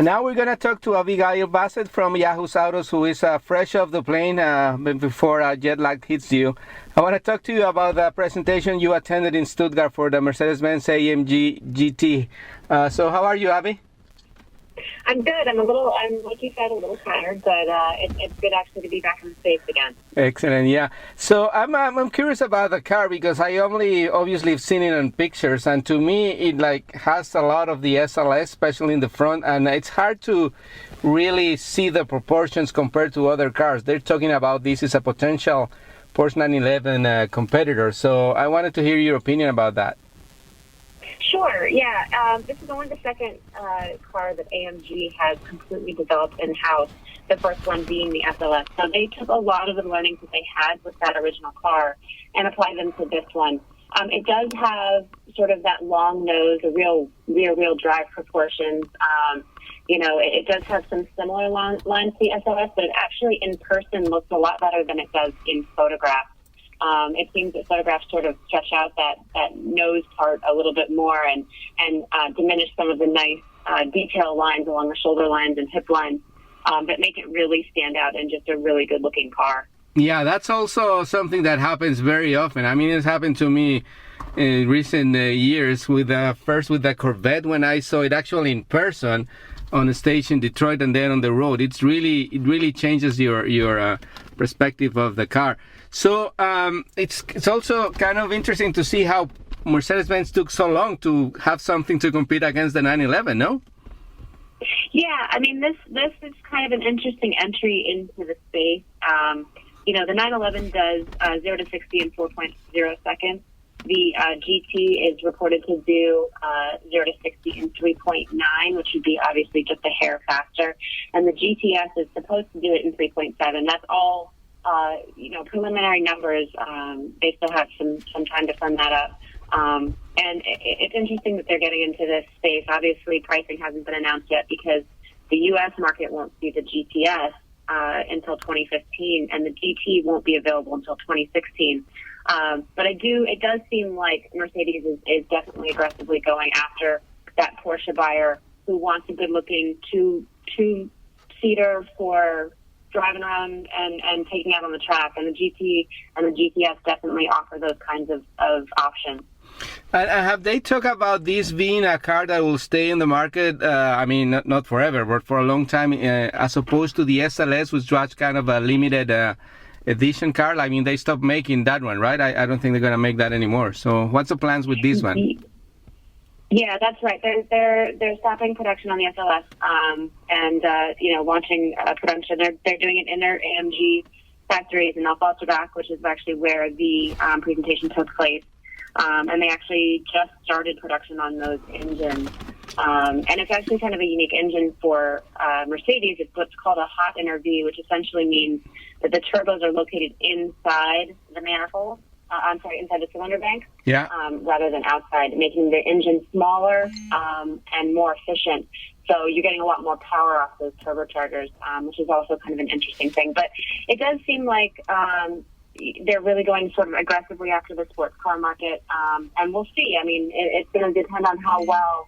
And now we're going to talk to Abigail Bassett from Yahoo Autos, who is fresh off the plane before jet lag hits you. I want to talk to you about the presentation you attended in Stuttgart for the Mercedes-Benz AMG GT. So how are you, Abby? I'm good. I'm like you said, a little tired, but it's good actually to be back in the States again. Excellent, yeah. So I'm curious about the car because I only obviously have seen it in pictures, and to me it has a lot of the SLS, especially in the front, and it's hard to really see the proportions compared to other cars. They're talking about this is a potential Porsche 911 competitor, so I wanted to hear your opinion about that. Sure, yeah. This is only the second car that AMG has completely developed in-house, the first one being the SLS. So they took a lot of the learnings that they had with that original car and applied them to this one. It does have sort of that long nose, a real rear-wheel drive proportions. It does have some similar lines to the SLS, but it actually in person looks a lot better than it does in photographs. It seems that photographs sort of stretch out that nose part a little bit more and diminish some of the nice detail lines along the shoulder lines and hip lines that make it really stand out in just a really good-looking car. Yeah, that's also something that happens very often. I mean, it's happened to me in recent years first with the Corvette when I saw it actually in person on a stage in Detroit and then on the road. It really changes your perspective of the car. So it's also kind of interesting to see how Mercedes-Benz took so long to have something to compete against the 911, no? Yeah, I mean, this is kind of an interesting entry into the space. The 911 does 0 to 60 in 4.0 seconds. The GT is reported to do 0 to 60 in 3.9, which would be obviously just a hair faster. And the GTS is supposed to do it in 3.7. That's all, preliminary numbers. They still have some time to firm that up. And it's interesting that they're getting into this space. Obviously, pricing hasn't been announced yet because the U.S. market won't see the GTS until 2015, and the GT won't be available until 2016. But it does seem like Mercedes is definitely aggressively going after that Porsche buyer who wants a good-looking two-seater for driving around and taking out on the track. And the GT and the GTS definitely offer those kinds of options. And have they talked about this being a car that will stay in the market, I mean, not forever, but for a long time, as opposed to the SLS, which was kind of a limited edition car? I mean, they stopped making that one, right? I don't think they're going to make that anymore. So what's the plans with this one? Yeah, that's right. They're stopping production on the SLS and launching production. They're doing it in their AMG factories in Alpha-Bach, which is actually where the presentation took place. And they actually just started production on those engines. And it's actually kind of a unique engine for Mercedes. It's what's called a hot inner V, which essentially means that the turbos are located inside the manifold. Inside the cylinder bank, yeah. Rather than outside, making the engine smaller and more efficient. So you're getting a lot more power off those turbochargers, which is also kind of an interesting thing. But it does seem like they're really going sort of aggressively after the sports car market, and we'll see. I mean, it's going to depend on how well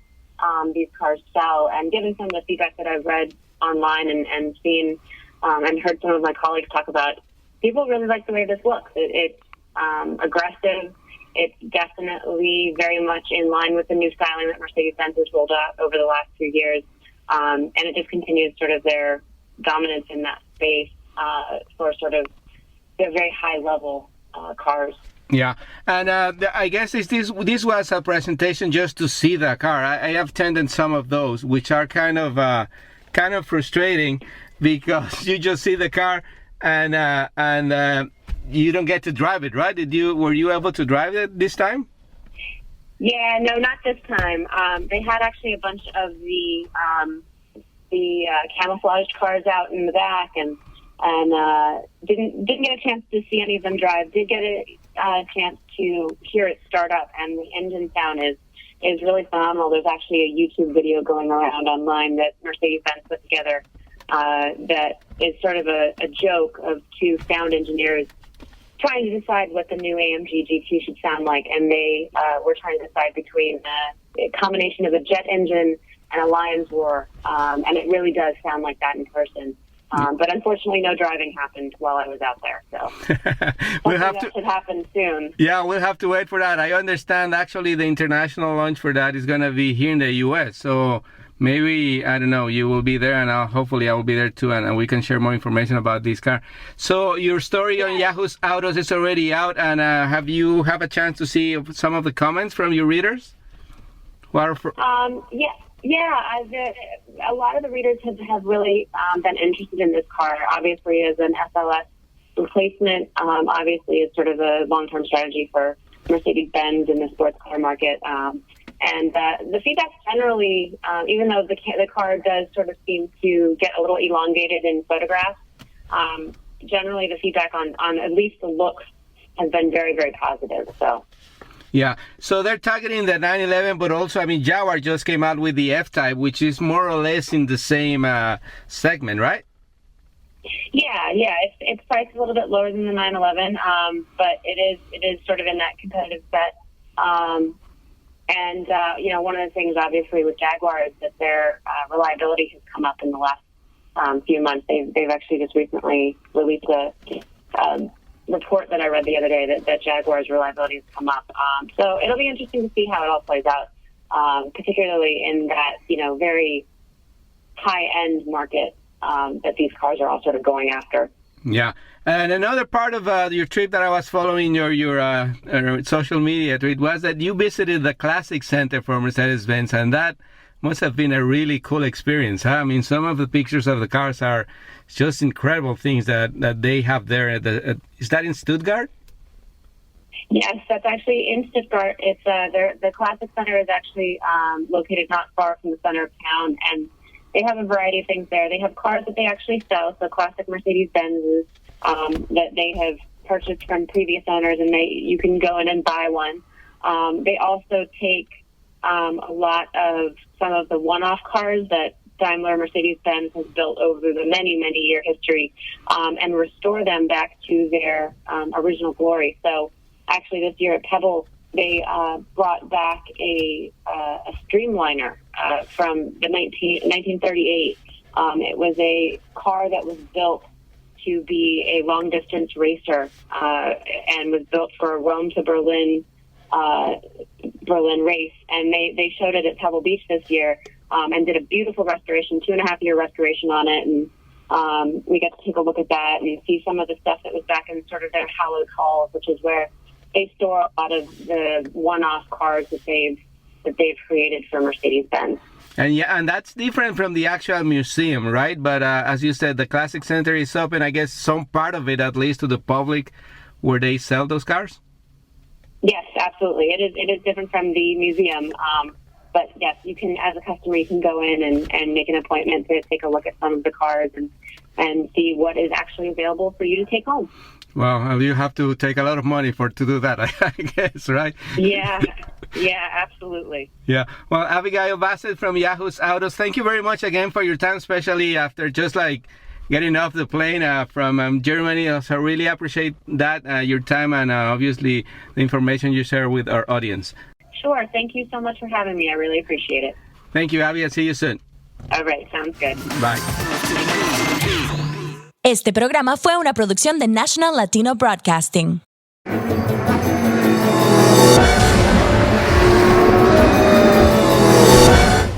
these cars sell. And given some of the feedback that I've read online and seen and heard some of my colleagues talk about, people really like the way this looks. It's aggressive. It's definitely very much in line with the new styling that Mercedes-Benz has rolled out over the last 2 years. And it just continues sort of their dominance in that space for sort of their very high-level cars. Yeah, and I guess this was a presentation just to see the car. I have attended some of those, which are kind of frustrating because you just see the car and you don't get to drive it, right? Were you able to drive it this time? Yeah, no, not this time. They had actually a bunch of the camouflaged cars out in the back, and didn't get a chance to see any of them drive. Did get a chance to hear it start up, and the engine sound is really phenomenal. There's actually a YouTube video going around online that Mercedes-Benz put together that is sort of a joke of two sound engineers trying to decide what the new AMG GT should sound like, and they were trying to decide between a combination of a jet engine and a lion's roar, and it really does sound like that in person. But unfortunately, no driving happened while I was out there. So that should happen soon. Yeah, we'll have to wait for that. I understand actually the international launch for that is going to be here in the U.S. So maybe, I don't know, you will be there, and hopefully I will be there too, and we can share more information about this car. So your story on Yahoo's Autos is already out, and have you have a chance to see some of the comments from your readers? A lot of the readers have really been interested in this car. Obviously, as an SLS replacement, obviously it's sort of a long-term strategy for Mercedes-Benz in the sports car market. And the feedback generally, even though the car does sort of seem to get a little elongated in photographs, generally the feedback on at least the looks has been very, very positive. So. Yeah, so they're targeting the 911, but also, I mean, Jaguar just came out with the F-Type, which is more or less in the same segment, right? Yeah, it's priced a little bit lower than the 911, but it is sort of in that competitive set. And one of the things, obviously, with Jaguar is that their reliability has come up in the last few months. They've actually just recently released a report that I read the other day that Jaguar's reliability has come up. So it'll be interesting to see how it all plays out, particularly in that, very high-end market that these cars are all sort of going after. Yeah. And another part of your trip that I was following your social media tweet was that you visited the Classic Center for Mercedes-Benz, and that must have been a really cool experience, huh? I mean, some of the pictures of the cars are just incredible things that they have there. Is that in Stuttgart? Yes, that's actually in Stuttgart. It's the Classic Center is actually located not far from the center of town, and they have a variety of things there. They have cars that they actually sell, so classic Mercedes-Benzes that they have purchased from previous owners, and you can go in and buy one. They also take a lot of some of the one-off cars that Daimler Mercedes-Benz has built over the many, many year history and restore them back to their original glory. So actually this year at Pebble, they brought back a Streamliner from the 1938. It was a car that was built to be a long-distance racer and was built for a Rome to Berlin race, and they showed it at Pebble Beach this year and did a beautiful restoration, 2.5-year restoration on it, and we got to take a look at that and see some of the stuff that was back in sort of their hallowed halls, which is where they store a lot of the one-off cars that they've created for Mercedes-Benz. And that's different from the actual museum, right? But as you said, the Classic Center is open, I guess, some part of it at least to the public where they sell those cars? Yes, absolutely. It is different from the museum. But yes, you can, as a customer, you can go in and make an appointment to take a look at some of the cars and see what is actually available for you to take home. Well, you have to take a lot of money to do that, I guess, right? Yeah, absolutely. Yeah. Well, Abigail Bassett from Yahoo's Autos, thank you very much again for your time, especially after just getting off the plane from Germany. So I really appreciate that, your time, and obviously the information you share with our audience. Sure. Thank you so much for having me. I really appreciate it. Thank you, Abby. I'll see you soon. All right. Sounds good. Bye. Este programa fue una producción de National Latino Broadcasting.